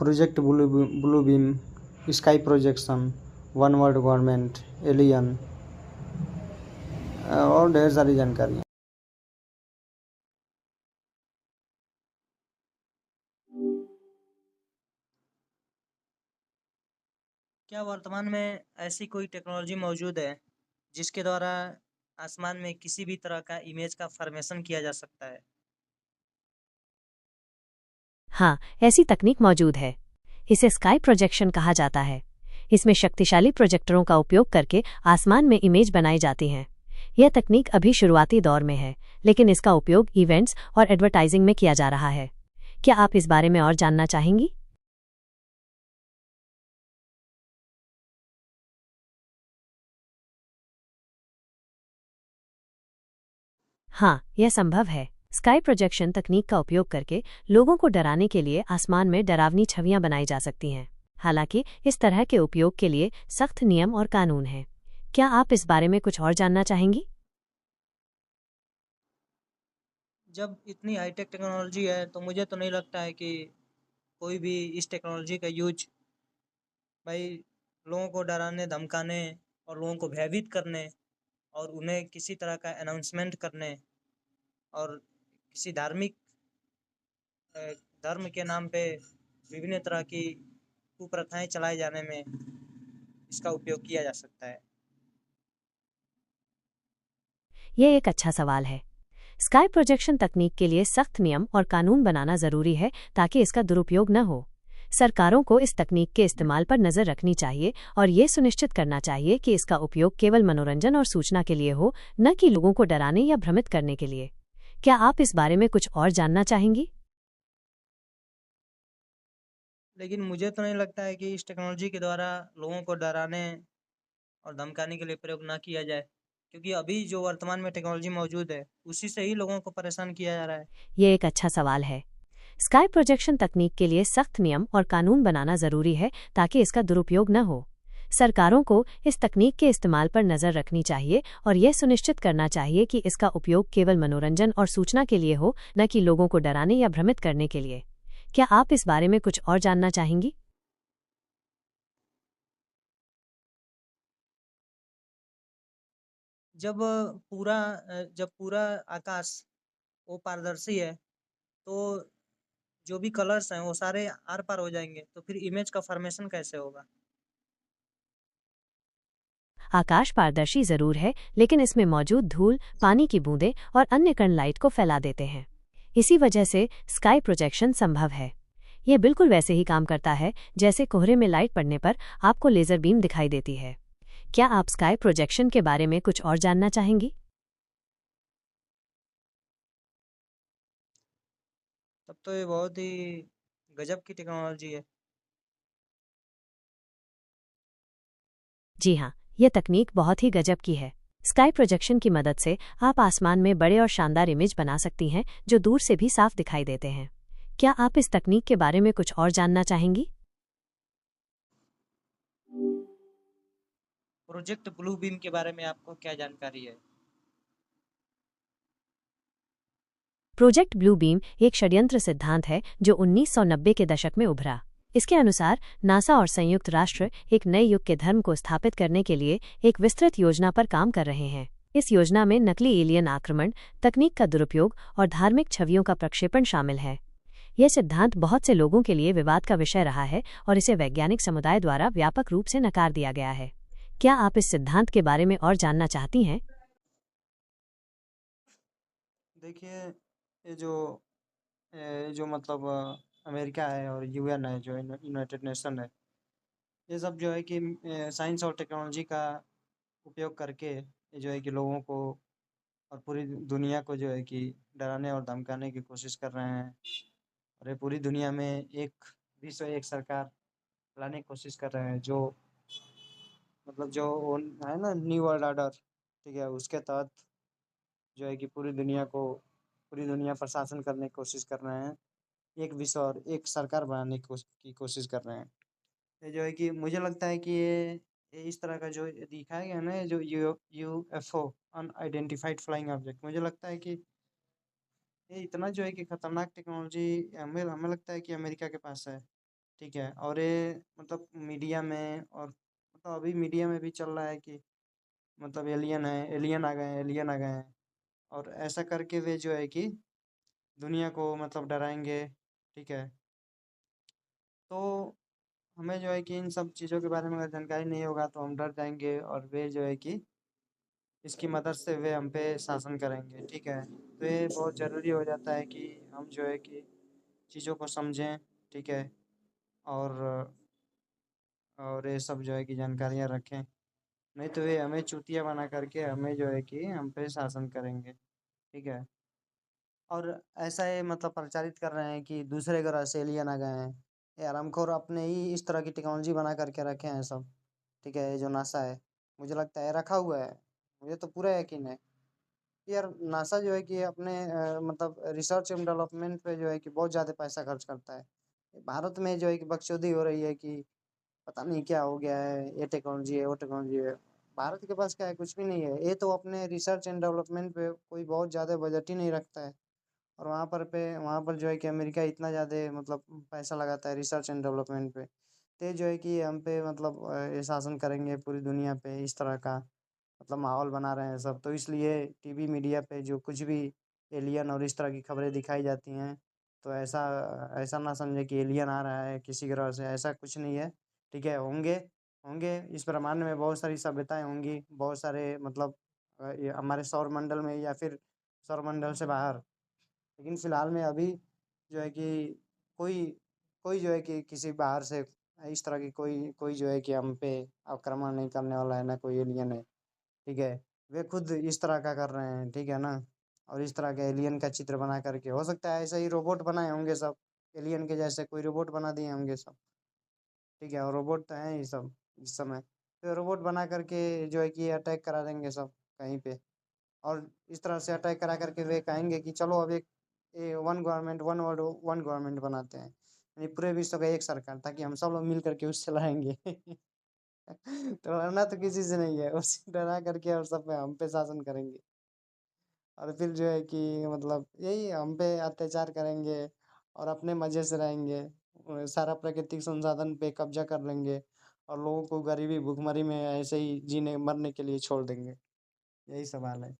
Project blue beam, sky projection, one world government, alien और ढेर सारी जानकारियाँ। क्या वर्तमान में ऐसी कोई टेक्नोलॉजी मौजूद है जिसके द्वारा आसमान में किसी भी तरह का इमेज का फॉर्मेशन किया जा सकता है? हाँ, ऐसी तकनीक मौजूद है। इसे स्काई प्रोजेक्शन कहा जाता है। इसमें शक्तिशाली प्रोजेक्टरों का उपयोग करके आसमान में इमेज बनाई जाती हैं। यह तकनीक अभी शुरुआती दौर में है, लेकिन इसका उपयोग इवेंट्स और एडवर्टाइजिंग में किया जा रहा है। क्या आप इस बारे में और जानना चाहेंगी? हाँ, यह संभव है। स्काई प्रोजेक्शन तकनीक का उपयोग करके लोगों को डराने के लिए आसमान में डरावनी छवियां बनाई जा सकती हैं। हालांकि इस तरह के उपयोग के लिए सख्त नियम और कानून हैं। क्या आप इस बारे में कुछ और जानना चाहेंगी? जब इतनी हाईटेक टेक्नोलॉजी है तो मुझे तो नहीं लगता है कि कोई भी इस टेक्नोलॉजी का यूज भाई लोगों को डराने धमकाने और लोगों को भयभीत करने और उन्हें किसी तरह का अनाउंसमेंट करने और किसी धार्मिक अ, धर्म के नाम पे विभिन्न तरह की कुप्रथाएं चलाए जाने में इसका उपयोग किया जा सकता है। यह एक अच्छा सवाल है। स्काई प्रोजेक्शन तकनीक के लिए सख्त नियम और कानून बनाना जरूरी है ताकि इसका दुरुपयोग न हो। सरकारों को इस तकनीक के इस्तेमाल पर नजर रखनी चाहिए और ये सुनिश्चित करना चाहिए कि इसका उपयोग केवल मनोरंजन और सूचना के लिए हो, न कि लोगों को डराने या भ्रमित करने के लिए। क्या आप इस बारे में कुछ और जानना चाहेंगी? लेकिन मुझे तो नहीं लगता है कि इस टेक्नोलॉजी के द्वारा लोगों को डराने और धमकाने के लिए प्रयोग ना किया जाए, क्योंकि अभी जो वर्तमान में टेक्नोलॉजी मौजूद है उसी से ही लोगों को परेशान किया जा रहा है। ये एक अच्छा सवाल है। स्काई प्रोजेक्शन तकनीक के लिए सख्त नियम और कानून बनाना जरूरी है ताकि इसका दुरुपयोग न हो। सरकारों को इस तकनीक के इस्तेमाल पर नजर रखनी चाहिए और यह सुनिश्चित करना चाहिए कि इसका उपयोग केवल मनोरंजन और सूचना के लिए हो, न कि लोगों को डराने या भ्रमित करने के लिए। क्या आप इस बारे में कुछ और जानना चाहेंगी? जब पूरा आकाश वो पारदर्शी है तो जो भी कलर्स हैं वो सारे आर पार हो जाएंगे, तो फिर इमेज का फॉर्मेशन कैसे होगा? आकाश पारदर्शी जरूर है, लेकिन इसमें मौजूद धूल, पानी की बूंदें और अन्य कण लाइट को फैला देते हैं। इसी वजह से स्काई प्रोजेक्शन संभव है। यह बिल्कुल वैसे ही काम करता है जैसे कोहरे में लाइट पड़ने पर आपको लेजर बीम दिखाई देती है। क्या आप स्काई प्रोजेक्शन के बारे में कुछ और जानना चाहेंगी? तब तो ये बहुत ही गजब की टेक्नोलॉजी है। जी हाँ, यह तकनीक बहुत ही गजब की है। स्काई प्रोजेक्शन की मदद से आप आसमान में बड़े और शानदार इमेज बना सकती हैं जो दूर से भी साफ दिखाई देते हैं। क्या आप इस तकनीक के बारे में कुछ और जानना चाहेंगी? प्रोजेक्ट ब्लू बीम के बारे में आपको क्या जानकारी है? प्रोजेक्ट ब्लू बीम एक षड्यंत्र सिद्धांत है जो 1990 के दशक में उभरा। इसके अनुसार नासा और संयुक्त राष्ट्र एक नए युग के धर्म को स्थापित करने के लिए एक विस्तृत योजना पर काम कर रहे हैं। इस योजना में नकली एलियन आक्रमण, तकनीक का दुरुपयोग और धार्मिक छवियों का प्रक्षेपण शामिल है। यह सिद्धांत बहुत से लोगों के लिए विवाद का विषय रहा है और इसे वैज्ञानिक समुदाय द्वारा व्यापक रूप से नकार दिया गया है। क्या आप इस सिद्धांत के बारे में और जानना चाहती हैं? देखिए, ये जो मतलब अमेरिका है और यूएन है, जो यूनाइटेड नेशन है, ये सब जो है कि साइंस और टेक्नोलॉजी का उपयोग करके ये जो है कि लोगों को और पूरी दुनिया को जो है कि डराने और धमकाने की कोशिश कर रहे हैं। और ये पूरी दुनिया में एक विश्व एक सरकार लाने की कोशिश कर रहे हैं, जो मतलब जो है ना, न्यू वर्ल्ड ऑर्डर, ठीक है, उसके तहत जो है कि पूरी दुनिया पर शासन करने की कोशिश कर रहे हैं। एक विश्व और एक सरकार बनाने की कोशिश कर रहे हैं। ये जो है कि मुझे लगता है कि ये इस तरह का जो दिखाया गया है ना, ये जो यूएफओ, अनआइडेंटिफाइड फ्लाइंग ऑब्जेक्ट, मुझे लगता है कि ये इतना जो है कि खतरनाक टेक्नोलॉजी हमें हमें लगता है कि अमेरिका के पास है। ठीक है। और ये मतलब मीडिया में और मतलब अभी मीडिया में भी चल रहा है कि मतलब एलियन है, एलियन आ गए हैं, एलियन आ गए हैं, और ऐसा करके वे जो है कि दुनिया को मतलब डराएंगे। ठीक है। तो हमें जो है कि इन सब चीज़ों के बारे में अगर जानकारी नहीं होगा तो हम डर जाएंगे, और वे जो है कि इसकी मदद से वे हम पे शासन करेंगे। ठीक है। तो ये बहुत ज़रूरी हो जाता है कि हम जो है कि चीज़ों को समझें। ठीक है। और और ये सब जो है कि जानकारियाँ रखें, नहीं तो ये हमें चूतिया बना करके हमें जो है कि हम पे शासन करेंगे। ठीक है। और ऐसा ये मतलब प्रचारित कर रहे हैं कि दूसरे ग्रह से एलियन आ गए हैं। ये हरामखोर अपने ही इस तरह की टेक्नोलॉजी बना करके रखे हैं सब। ठीक है। ये जो नासा है, मुझे लगता है रखा हुआ है, मुझे तो पूरा यकीन है। यार नासा जो है कि अपने मतलब रिसर्च एंड डेवलपमेंट पे जो है कि बहुत ज़्यादा पैसा खर्च करता है। भारत में जो है कि बकचोदी हो रही है कि पता नहीं क्या हो गया है, ये टेक्नोलॉजी है, वो टेक्नोलॉजी है। भारत के पास क्या है? कुछ भी नहीं है। ये तो अपने रिसर्च एंड डेवलपमेंट पे कोई बहुत ज़्यादा बजट ही नहीं रखता है। और वहाँ पर जो है कि अमेरिका इतना ज़्यादा मतलब पैसा लगाता है रिसर्च एंड डेवलपमेंट पे। तो ये जो है कि हम पे मतलब ये शासन करेंगे पूरी दुनिया पे, इस तरह का मतलब माहौल बना रहे हैं सब। तो इसलिए टीवी मीडिया पे जो कुछ भी एलियन और इस तरह की खबरें दिखाई जाती हैं, तो ऐसा ऐसा ना समझे कि एलियन आ रहा है किसी ग्रह से, ऐसा कुछ नहीं है। ठीक है। होंगे होंगे इस ब्रह्मांड में बहुत सारी सभ्यताएं होंगी, बहुत सारे मतलब ये हमारे सौरमंडल में या फिर सौरमंडल से बाहर। लेकिन फिलहाल में अभी जो है कि कोई कोई जो है कि किसी बाहर से इस तरह की कोई कोई जो है कि हम पे आक्रमण नहीं करने वाला है, ना कोई एलियन है। ठीक है। वे खुद इस तरह का कर रहे हैं। ठीक है ना। और इस तरह के एलियन का चित्र बना करके, हो सकता है ऐसे ही रोबोट बनाए होंगे सब, एलियन के जैसे कोई रोबोट बना दिए होंगे सब। ठीक है। और रोबोट तो हैं ही सब इस समय। तो रोबोट बना करके जो है कि अटैक करा देंगे सब कहीं पे। और इस तरह से अटैक करा करके वे कहेंगे कि चलो अब एक one government, one world, one government बनाते हैं, यानी पूरे विश्व का एक सरकार, ताकि हम सब लोग मिल करके उससे लड़ेंगे। तो लड़ना तो किसी से नहीं है, उसे डरा करके और सब पे हम पे शासन करेंगे। और फिर जो है कि मतलब यही हम पे अत्याचार करेंगे और अपने मजे से रहेंगे। सारा प्राकृतिक संसाधन पे कब्जा कर लेंगे और लोगों को गरीबी भुखमरी में ऐसे ही जीने मरने के लिए छोड़ देंगे। यही सवाल है।